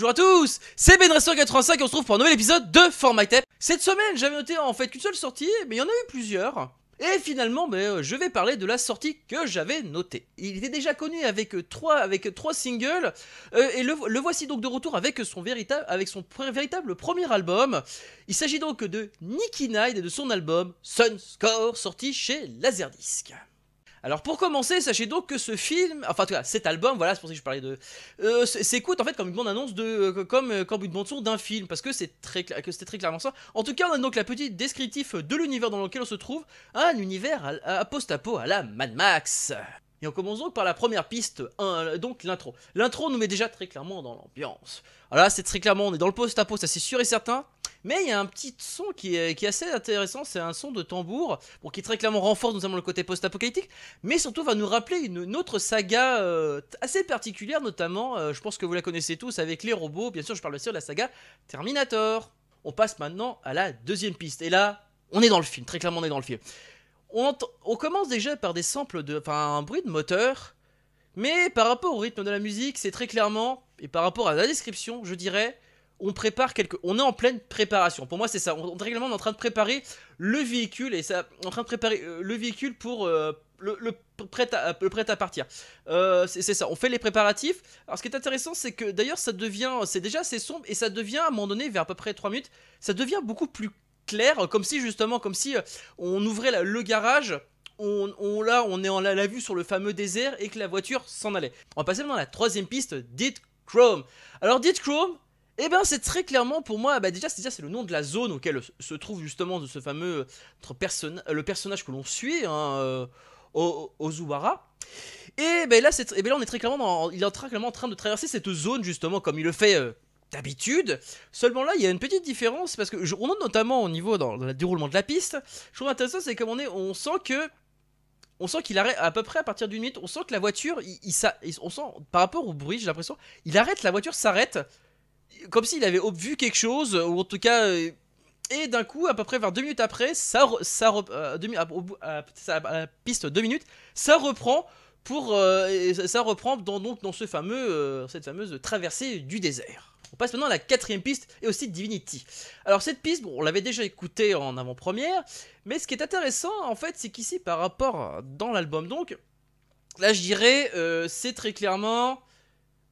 Bonjour à tous, c'est BenRacer85 et on se retrouve pour un nouvel épisode de Fortnite. Cette semaine, j'avais noté en fait qu'une seule sortie, mais il y en a eu plusieurs. Et finalement, je vais parler de la sortie que j'avais notée. Il était déjà connu avec trois singles, et le voici donc de retour avec son véritable premier album. Il s'agit donc de Nicki Knight et de son album Sunscore, sorti chez Laserdisc. Alors pour commencer, sachez donc que ce film, enfin en tout cas cet album, voilà, c'est pour ça que je parlais de, s'écoute en fait comme une bande annonce comme une bande son d'un film, parce que c'était très clairement ça. En tout cas, on a donc la petite descriptif de l'univers dans lequel on se trouve, un univers à post-apo à la Mad Max. Et on commence donc par la première piste, donc l'intro. L'intro nous met déjà très clairement dans l'ambiance. Alors là, c'est très clairement, on est dans le post-apo, ça c'est sûr et certain. Mais il y a un petit son qui est assez intéressant, c'est un son de tambour, bon, qui très clairement renforce notamment le côté post-apocalyptique, mais surtout va nous rappeler une autre saga assez particulière, notamment, je pense que vous la connaissez tous, avec les robots, bien sûr je parle bien sûr de la saga Terminator. On passe maintenant à la deuxième piste, et là, on est dans le film, très clairement on est dans le film. On commence déjà par des samples un bruit de moteur, mais par rapport au rythme de la musique, c'est très clairement, et par rapport à la description, je dirais, on est en pleine préparation. Pour moi, c'est ça. On est régulièrement en train de préparer le véhicule, et ça, en train de préparer le véhicule pour le prêt à partir. C'est ça. On fait les préparatifs. Alors, ce qui est intéressant, c'est que d'ailleurs, c'est déjà assez sombre, et ça devient à un moment donné, vers à peu près 3 minutes, ça devient beaucoup plus clair, comme si on ouvrait le garage. On est en la vue sur le fameux désert et que la voiture s'en allait. On va passer maintenant à la troisième piste, Dichtchrome. Alors Dichtchrome, eh ben c'est très clairement pour moi, déjà c'est le nom de la zone auquel se trouve justement de ce fameux le personnage que l'on suit, hein, Ozuwara. Et là on est très clairement il est très clairement en train de traverser cette zone justement comme il le fait d'habitude. Seulement là il y a une petite différence parce que on note notamment au niveau dans le déroulement de la piste. Je trouve intéressant, c'est comme on sent qu'il arrête à peu près à partir d'une minute. On sent que la voiture, on sent par rapport au bruit, j'ai l'impression, il arrête, la voiture s'arrête, comme s'il avait vu quelque chose, ou en tout cas, et d'un coup, à peu près vers 2 minutes après, à la piste 2 minutes, ça reprend dans cette fameuse traversée du désert. On passe maintenant à la quatrième piste et aussi Divinity. Alors cette piste, on l'avait déjà écoutée en avant-première, mais ce qui est intéressant en fait, c'est qu'ici par rapport dans l'album, donc là je dirais, c'est très clairement,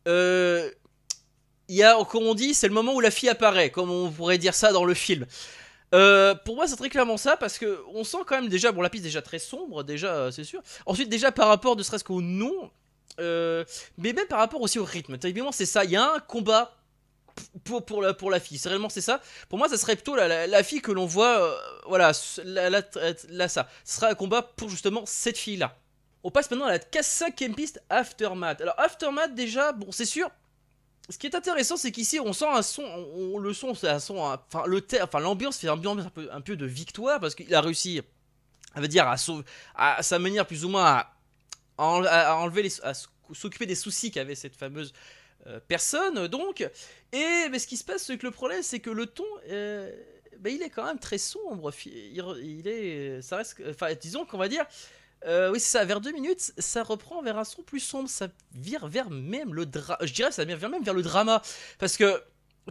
comme on dit, c'est le moment où la fille apparaît, comme on pourrait dire ça dans le film. Pour moi c'est très clairement ça, parce que on sent quand même déjà, la piste est déjà très sombre, déjà c'est sûr. Ensuite déjà par rapport ne serait-ce qu'au nom, mais même par rapport aussi au rythme, évidemment c'est ça, il y a un combat pour la fille, c'est réellement c'est ça. Pour moi ça serait plutôt la fille que l'on voit, voilà, là ça sera un combat pour justement cette fille là. On passe maintenant à la cinquième piste, Aftermath. Alors Aftermath déjà, bon c'est sûr, ce qui est intéressant c'est qu'ici on sent un son, le son c'est un son, l'ambiance fait un peu de victoire, parce qu'il a réussi, à dire à sa manière plus ou moins à enlever à s'occuper des soucis qu'avait cette fameuse personne donc. Et mais ce qui se passe, c'est que le problème c'est que le ton il est quand même très sombre, ça reste, disons qu'on va dire, oui c'est ça, vers 2 minutes ça reprend vers un son plus sombre, ça vire vers même je dirais ça vire même vers le drama, parce que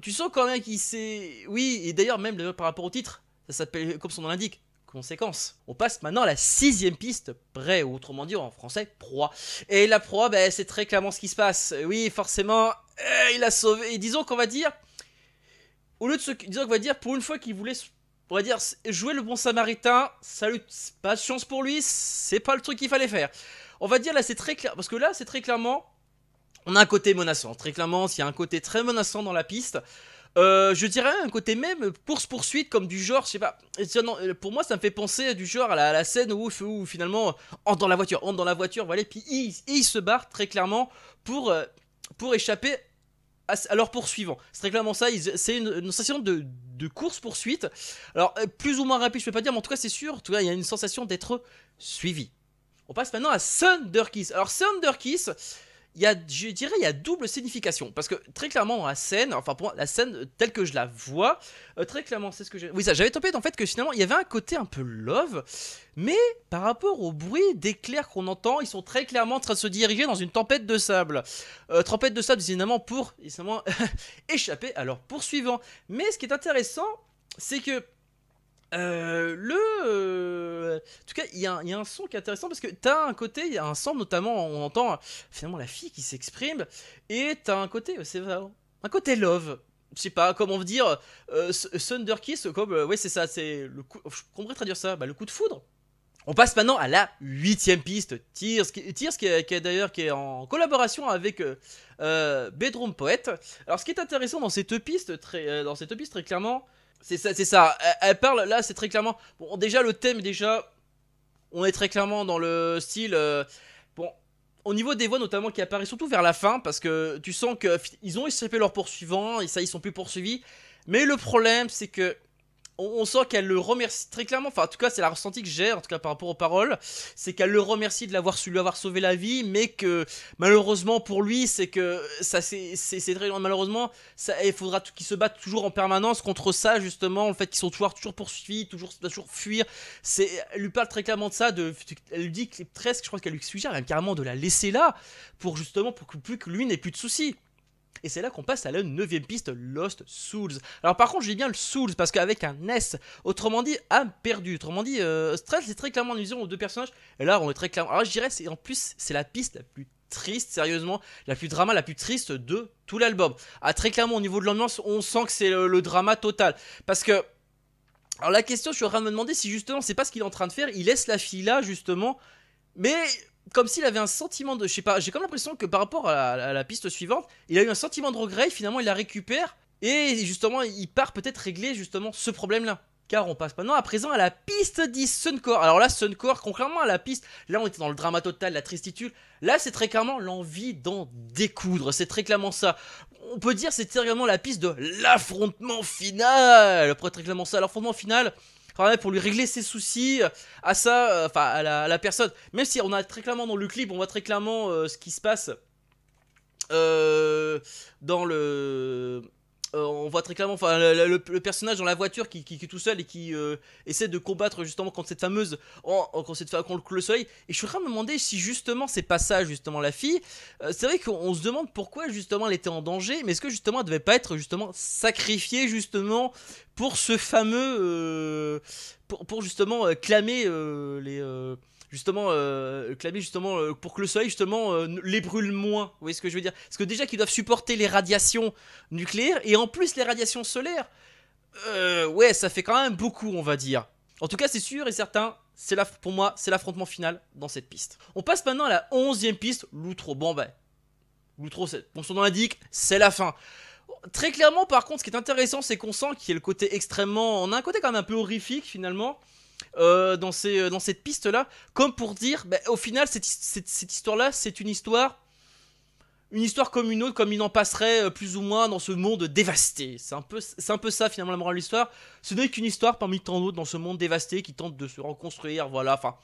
tu sens quand même qu'il s'est, oui, et d'ailleurs même par rapport au titre, ça s'appelle comme son nom l'indique, conséquences. On passe maintenant à la sixième piste, prêt, ou autrement dit en français, proie. Et la proie, c'est très clairement ce qui se passe. Oui, forcément, il a sauvé. Et disons qu'on va dire, pour une fois qu'il voulait, on va dire, jouer le bon samaritain, salut, pas de chance pour lui, c'est pas le truc qu'il fallait faire. On va dire là, c'est très clair, parce que là, c'est très clairement, on a un côté menaçant. Très clairement, il y a un côté très menaçant dans la piste. Je dirais un côté même course-poursuite, comme du genre, je sais pas, pour moi ça me fait penser du genre à la scène où finalement entre dans la voiture, voilà, puis ils se barrent très clairement pour échapper à leur poursuivant. C'est très clairement ça, c'est une sensation de course-poursuite. Alors plus ou moins rapide je peux pas dire, mais en tout cas c'est sûr, en tout cas il y a une sensation d'être suivi. On passe maintenant à Thunder Kiss. Alors Thunder Kiss, je dirais, il y a double signification. Parce que très clairement, dans la scène, enfin pour moi, la scène telle que je la vois, très clairement, c'est ce que j'ai. Oui, ça, j'avais topé en fait que finalement, il y avait un côté un peu love, mais par rapport au bruit d'éclairs qu'on entend, ils sont très clairement en train de se diriger dans une tempête de sable. Tempête de sable, évidemment, pour évidemment, échapper à leur poursuivant. Mais ce qui est intéressant, c'est que. En tout cas, il y a un son qui est intéressant parce que t'as un côté, il y a un son notamment, on entend finalement la fille qui s'exprime, et t'as un côté, c'est un côté love. Je sais pas comment dire, Thunder Kiss, comme, ouais, c'est ça, c'est le coup, comment on pourrait traduire ça, bah, le coup de foudre. On passe maintenant à la 8ème piste, Tears, qui est d'ailleurs qui est en collaboration avec Bedroom Poet. Alors, ce qui est intéressant dans cette piste, très clairement. C'est ça, elle parle, là c'est très clairement, bon déjà le thème, déjà, on est très clairement dans le style, bon, au niveau des voix notamment qui apparaissent surtout vers la fin, parce que tu sens qu'ils ont échappé leurs poursuivants, et ça ils sont plus poursuivis, mais le problème c'est que, on sent qu'elle le remercie très clairement, enfin en tout cas c'est la ressenti que j'ai, en tout cas par rapport aux paroles, c'est qu'elle le remercie de lui avoir sauvé la vie, mais que malheureusement pour lui, c'est que ça c'est très malheureusement, il faudra qu'il se batte toujours en permanence contre ça justement, le fait qu'ils sont toujours poursuivis, toujours fuir, elle lui parle très clairement de ça, elle lui dit que presque, je crois qu'elle lui suggère même carrément de la laisser là, pour que lui n'ait plus de soucis. Et c'est là qu'on passe à la 9ème piste, Lost Souls. Alors par contre je dis bien le Souls parce qu'avec un S, autrement dit âme perdue, autrement dit Stress, c'est très clairement une vision aux deux personnages. Et là on est très clairement, alors je dirais en plus c'est la piste la plus triste, sérieusement, la plus drama, la plus triste de tout l'album. Ah, très clairement au niveau de l'ambiance on sent que c'est le drama total. Parce que, alors la question, je suis en train de me demander si justement c'est pas ce qu'il est en train de faire, il laisse la fille là justement, mais comme s'il avait un sentiment de, je sais pas, j'ai comme l'impression que par rapport à la piste suivante, il a eu un sentiment de regret, et finalement il la récupère, et justement il part peut-être régler justement ce problème là. Car on passe maintenant à présent à la piste 10, Suncore. Alors là, Suncore, contrairement à la piste, là on était dans le drama total, la tristitude, là c'est très clairement l'envie d'en découdre, c'est très clairement ça. On peut dire c'est très clairement la piste de l'affrontement final, très clairement ça, l'affrontement final. Pour lui régler ses soucis à ça, enfin à la personne. Même si on a très clairement dans le clip, on voit très clairement ce qui se passe dans le... on voit très clairement le personnage dans la voiture qui est tout seul et qui essaie de combattre justement contre cette fameuse contre le soleil. Et je suis en train de me demander si justement c'est pas ça justement la fille. C'est vrai qu'on se demande pourquoi justement elle était en danger, mais est-ce que justement elle devait pas être justement sacrifiée justement pour ce fameux pour justement clamer clamer justement pour que le soleil justement les brûle moins. Vous voyez ce que je veux dire? Parce que déjà qu'ils doivent supporter les radiations nucléaires et en plus les radiations solaires, ouais, ça fait quand même beaucoup, on va dire. En tout cas, c'est sûr et certain, pour moi, c'est l'affrontement final dans cette piste. On passe maintenant à la 11ème piste, l'outro. Bon ben, l'outro, comme son nom l'indique, c'est la fin. Très clairement, par contre, ce qui est intéressant, c'est qu'on sent qu'il y a le côté extrêmement... On a un côté quand même un peu horrifique, finalement, dans cette piste-là. Comme pour dire, bah, au final, cette histoire-là, c'est une histoire comme une autre, comme il en passerait plus ou moins dans ce monde dévasté. C'est un peu ça, finalement, la morale de l'histoire. Ce n'est qu'une histoire parmi tant d'autres dans ce monde dévasté qui tente de se reconstruire, voilà, enfin,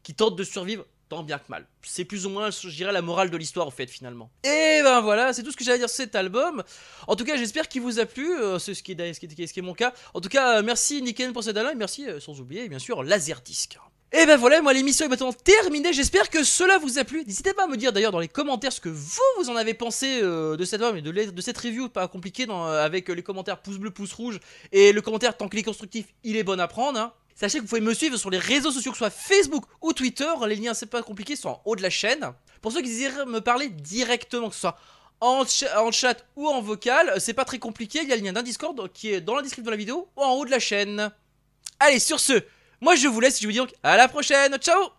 qui tente de survivre tant bien que mal. C'est plus ou moins, je dirais, la morale de l'histoire, au fait, finalement. Et ben voilà, c'est tout ce que j'allais dire sur cet album. En tout cas, j'espère qu'il vous a plu, c'est ce qui est mon cas. En tout cas, merci Niken pour cet album, et merci, sans oublier, bien sûr, Laserdisc. Et ben voilà, moi l'émission est maintenant terminée, j'espère que cela vous a plu. N'hésitez pas à me dire d'ailleurs dans les commentaires ce que vous en avez pensé de cet album et de cette review pas compliquée avec les commentaires pouce bleu, pouce rouge et le commentaire tant qu'il est constructif, il est bon à prendre, hein. Sachez que vous pouvez me suivre sur les réseaux sociaux, que ce soit Facebook ou Twitter, les liens c'est pas compliqué sont en haut de la chaîne. Pour ceux qui désirent me parler directement, que ce soit en chat ou en vocal, c'est pas très compliqué, il y a le lien d'un Discord qui est dans la description de la vidéo ou en haut de la chaîne. Allez, sur ce, moi je vous laisse et je vous dis donc à la prochaine, ciao.